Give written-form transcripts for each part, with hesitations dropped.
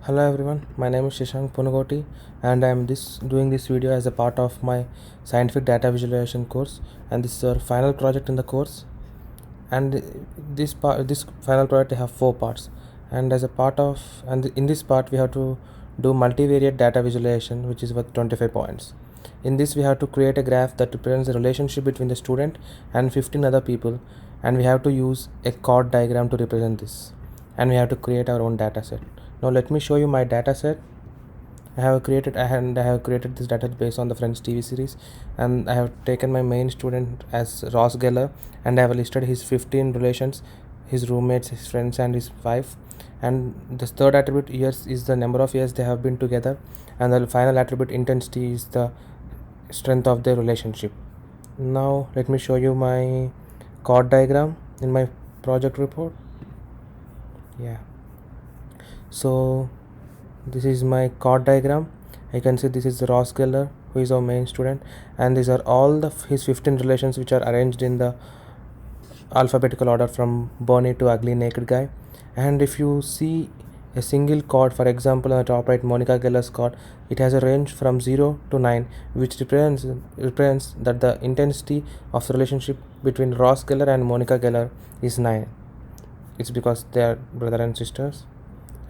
Hello everyone, my name is Shashank Punagoti and I am doing this video as a part of my scientific data visualization course, and this is our final project in the course. And this final project have four parts, and as a part of and in this part we have to do multivariate data visualization, which is worth 25 points. In this we have to create a graph that represents the relationship between the student and 15 other people, and we have to use a chord diagram to represent this, and we have to create our own data set. Now let me show you my data set. I have created this data based on the French TV series, and I have taken my main student as Ross Geller, and I have listed his 15 relations, his roommates, his friends, and his wife. And the third attribute years is the number of years they have been together, and the final attribute intensity is the strength of their relationship. Now let me show you my chord diagram in my project report. Yeah. So this is my chord diagram. I can see this is Ross Geller, who is our main student, and these are all his 15 relations, which are arranged in the alphabetical order from Bonnie to Ugly Naked Guy. And if you see a single chord, for example on the top right, Monica Geller's chord, it has a range from 0 to 9, which represents that the intensity of the relationship between Ross Geller and Monica Geller is 9. It's because they are brother and sisters.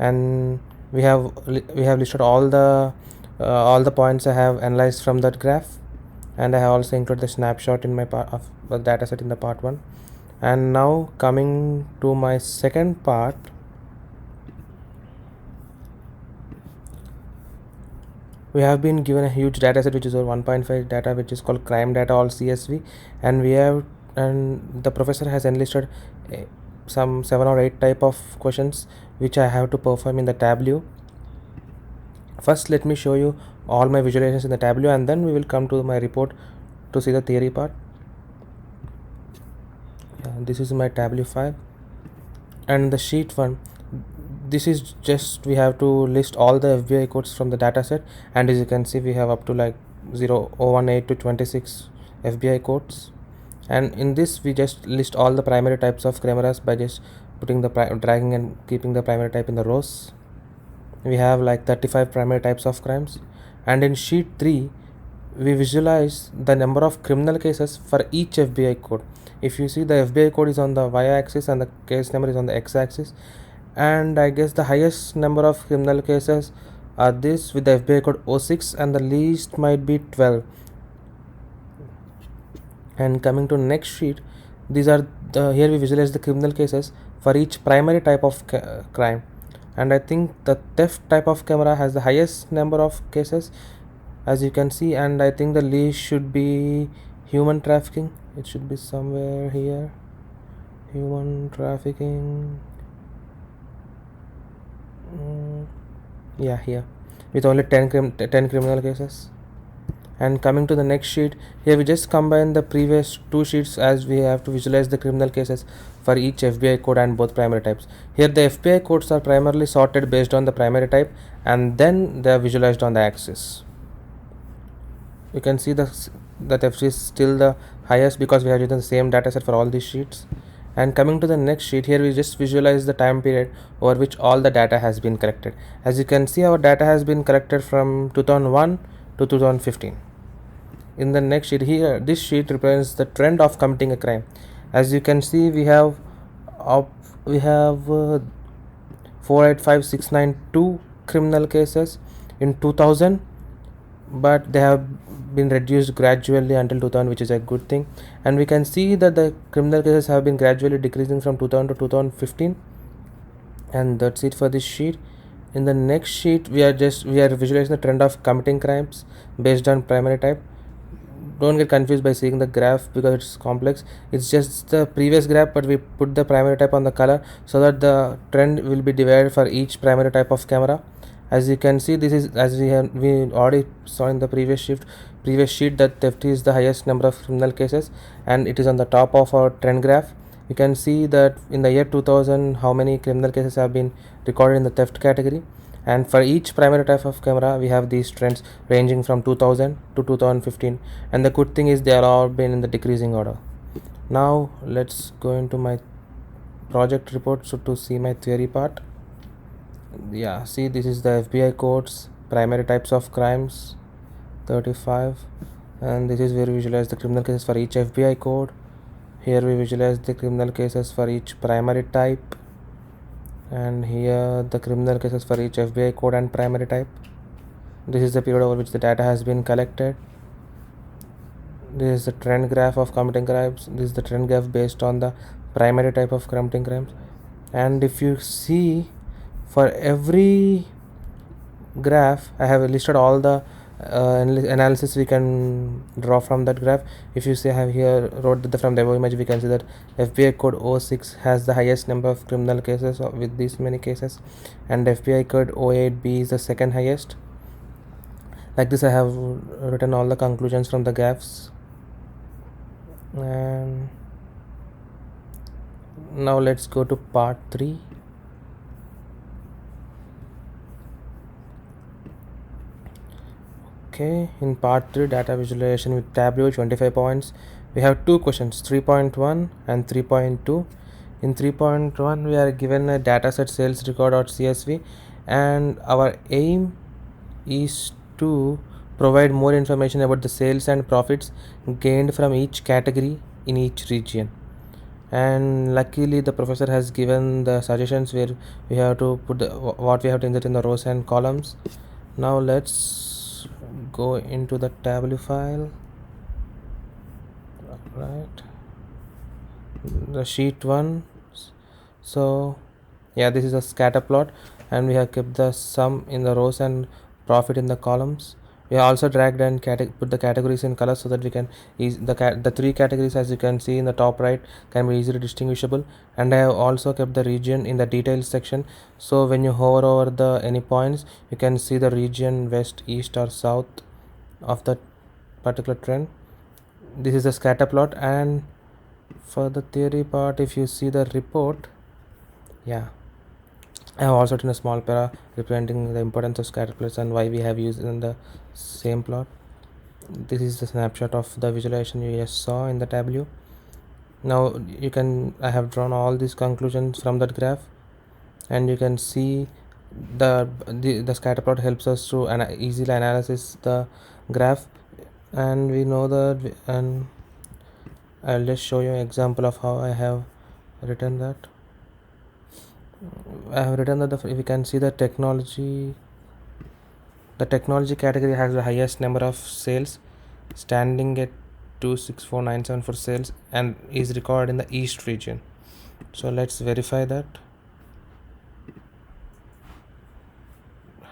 And we have listed all the points I have analyzed from that graph, and I have also included the snapshot in my part of the data set in the part 1. And now coming to my second part, we have been given a huge data set, which is our 1.5 data, which is called crime data, all CSV, and the professor has enlisted some 7 or 8 type of questions which I have to perform in the Tableau. First let me show you all my visualizations in the Tableau, and then we will come to my report to see the theory part. This is my Tableau file, and the sheet 1, this is just we have to list all the FBI codes from the data set, and as you can see we have up to like 018 to 26 FBI codes. And in this we just list all the primary types of cameras by just putting the dragging and keeping the primary type in the rows. We have like 35 primary types of crimes, and in sheet 3 we visualize the number of criminal cases for each FBI code. If you see, the FBI code is on the y-axis and the case number is on the x-axis, and I guess the highest number of criminal cases are this with the FBI code 06, and the least might be 12. And coming to next sheet, these are here we visualize the criminal cases for each primary type of crime, and I think the theft type of camera has the highest number of cases, as you can see, and I think the least should be human trafficking. It should be somewhere here, human trafficking. Yeah, here, with only 10 criminal cases. And coming to the next sheet, here we just combine the previous two sheets, as we have to visualize the criminal cases for each FBI code and both primary types. Here the FBI codes are primarily sorted based on the primary type, and then they are visualized on the axis. You can see the theft is still the highest because we have used the same data set for all these sheets. And coming to the next sheet, here we just visualize the time period over which all the data has been collected. As you can see, our data has been collected from 2001 to 2015. In the next sheet, here this sheet represents the trend of committing a crime. As you can see, we have 485692 criminal cases in 2000, but they have been reduced gradually until 2000, which is a good thing. And we can see that the criminal cases have been gradually decreasing from 2000 to 2015. And that's it for this sheet. In the next sheet, we are visualizing the trend of committing crimes based on primary type. Don't get confused by seeing the graph because it's complex. It's just the previous graph, but we put the primary type on the color so that the trend will be divided for each primary type of camera. As you can see, this is, as we already saw in the previous sheet that theft is the highest number of criminal cases, and it is on the top of our trend graph. You can see that in the year 2000 how many criminal cases have been recorded in the theft category, and for each primary type of camera we have these trends ranging from 2000 to 2015, and the good thing is they are all been in the decreasing order. Now let's go into my project report to see my theory part. Yeah, see, this is the FBI codes, primary types of crimes, 35, and this is where we visualize the criminal cases for each FBI code. Here we visualize the criminal cases for each primary type, and here the criminal cases for each FBI code and primary type. This is the period over which the data has been collected. This is the trend graph of committing crimes. This is the trend graph based on the primary type of committing crimes. And if you see, for every graph I have listed all the analysis we can draw from that graph. If you see, I have here wrote that from the above image we can see that FBI code 06 has the highest number of criminal cases with these many cases, and FBI code 08B is the second highest. Like this I have written all the conclusions from the graphs. And now let's go to part 3. Okay, in part 3, data visualization with Tableau, 25 points. We have two questions, 3.1 and 3.2. In 3.1 we are given a dataset sales record.csv, and our aim is to provide more information about the sales and profits gained from each category in each region. And luckily the professor has given the suggestions where we have to put what we have to insert in the rows and columns. Now let's go into the Tableau file. Right, the sheet 1. So yeah, this is a scatter plot, and we have kept the sum in the rows and profit in the columns. We have also dragged and put the categories in color so that we can the three categories, as you can see in the top right, can be easily distinguishable. And I have also kept the region in the details section, so when you hover over the any points you can see the region west, east or south of that particular trend. This is a scatter plot. And for the theory part, if you see the report, yeah, I have also written a small para representing the importance of scatter plots and why we have used in the same plot. This is the snapshot of the visualization you just saw in the Tableau. Now I have drawn all these conclusions from that graph, and you can see the scatter plot helps us to easily analyze the graph. And we know that, and I'll just show you an example of how I have written that. I have written that we can see the technology category has the highest number of sales, standing at 264,974 for sales, and is recorded in the east region. So let's verify that.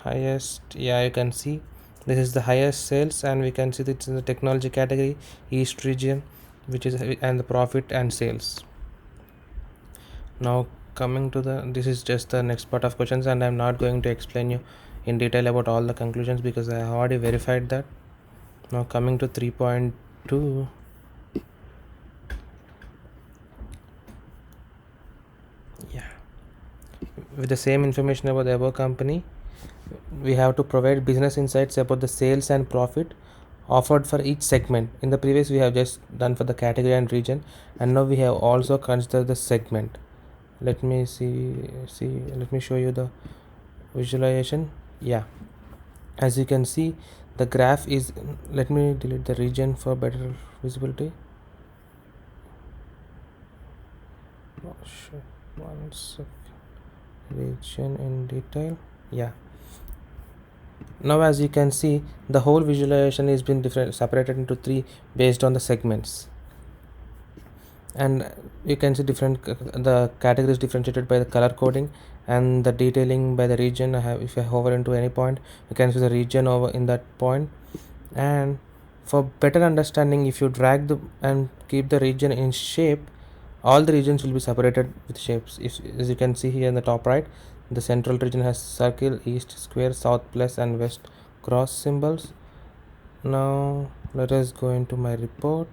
Highest, yeah, you can see this is the highest sales, and we can see that it's in the technology category, east region, which is, and the profit and sales. Now coming to this is just the next part of questions, and I'm not going to explain you in detail about all the conclusions because I have already verified that. Now coming to 3.2, yeah, with the same information about the above company, we have to provide business insights about the sales and profit offered for each segment. In the previous we have just done for the category and region, and now we have also considered the segment. Let me let me show you the visualization. Yeah, as you can see, the graph is, let me delete the region for better visibility. Oh shit, 1 second. Region in detail, yeah. Now as you can see, the whole visualization is been separated into 3 based on the segments, and you can see the categories differentiated by the color coding and the detailing by the region. If I hover into any point, you can see the region over in that point. And for better understanding, if you drag and keep the region in shape, all the regions will be separated with shapes. As you can see here in the top right, the central region has circle, east square, south plus, and west cross symbols. Now let us go into my report.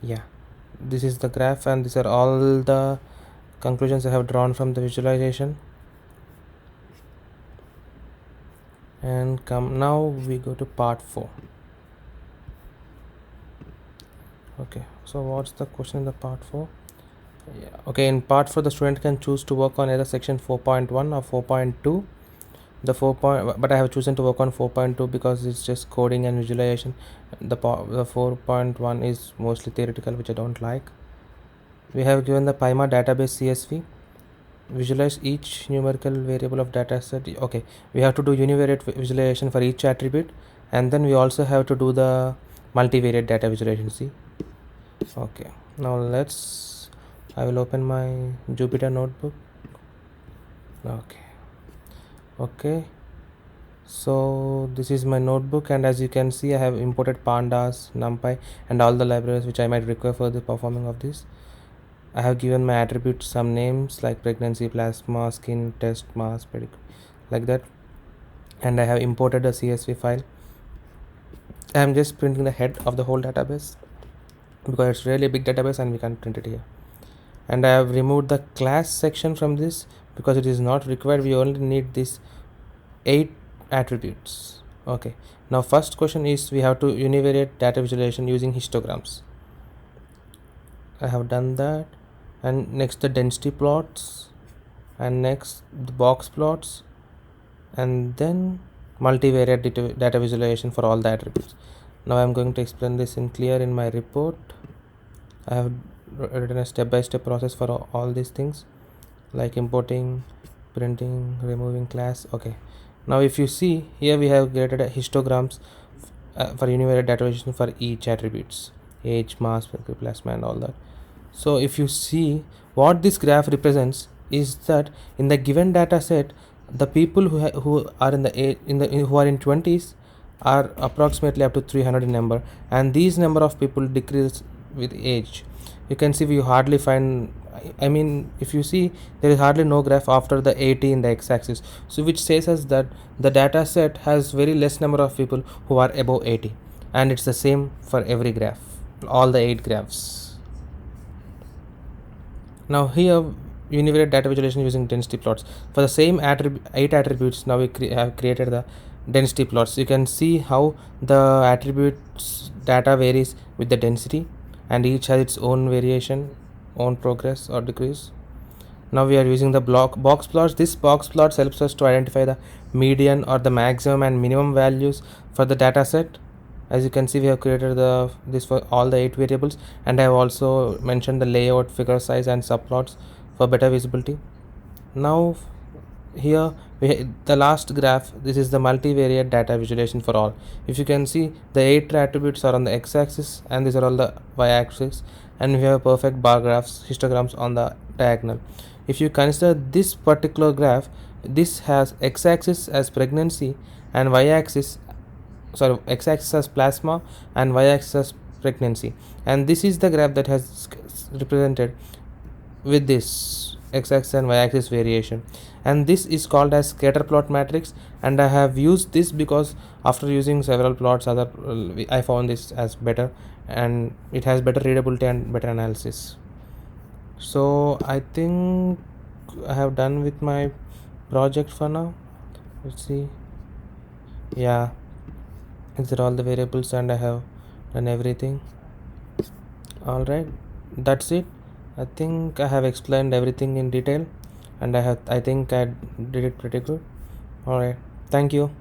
Yeah, this is the graph, and these are all the conclusions I have drawn from the visualization. And now we go to part 4. Okay, so what's the question in the part 4? Yeah. Okay, in part 4 the student can choose to work on either section 4.1 or 4.2. The 4 point, but I have chosen to work on 4.2 because it's just coding and visualization. The 4.1 is mostly theoretical, which I don't like. We have given the PyMa database CSV. Visualize each numerical variable of data set. Okay, we have to do univariate visualization for each attribute, and then we also have to do the multivariate data visualization. See, okay, now I will open my Jupyter notebook. Okay, so this is my notebook, and as you can see I have imported pandas, numpy, and all the libraries which I might require for the performing of this. I have given my attributes some names like pregnancy, plasma, skin, test, mass, like that, and I have imported a CSV file. I am just printing the head of the whole database because it's really a big database and we can't print it here. And I have removed the class section from this because it is not required. We only need this 8 attributes. Okay, now first question is we have to univariate data visualization using histograms. I have done that, and next the density plots, and next the box plots, and then multivariate data visualization for all the attributes. Now I am going to explain this in clear in my report. I have written a step-by-step process for all these things like importing, printing, removing class. Okay, now if you see here we have created a histograms for univariate data visualization for each attributes, age, mass, plasma, and all that. So if you see what this graph represents is that in the given data set the people who are who are in 20s are approximately up to 300 in number, and these number of people decrease with age. You can see we hardly find, I mean if you see there is hardly no graph after the 80 in the x-axis, so which says us that the data set has very less number of people who are above 80, and it's the same for every graph, all the 8 graphs. Now here univariate data visualization using density plots for the same 8 attributes. Now we have created the density plots. You can see how the attributes data varies with the density, and each has its own variation, own progress or decrease. Now we are using the box plots. This box plots helps us to identify the median or the maximum and minimum values for the data set. As you can see we have created this for all the 8 variables, and I have also mentioned the layout, figure size, and subplots for better visibility. Now here the last graph, this is the multivariate data visualization for all. If you can see the 8 attributes are on the x-axis and these are all the y-axis, and we have perfect bar graphs, histograms on the diagonal. If you consider this particular graph, this has x-axis as pregnancy and y-axis x-axis as plasma and y-axis as pregnancy, and this is the graph that has represented with this x-axis and y-axis variation, and this is called as scatter plot matrix. And I have used this because after using several plots I found this as better, and it has better readability and better analysis. So I think I have done with my project for now. Let's see. Yeah, these are all the variables and I have done everything. All right, that's it. I think I have explained everything in detail, and I think I did it pretty good. All right, thank you.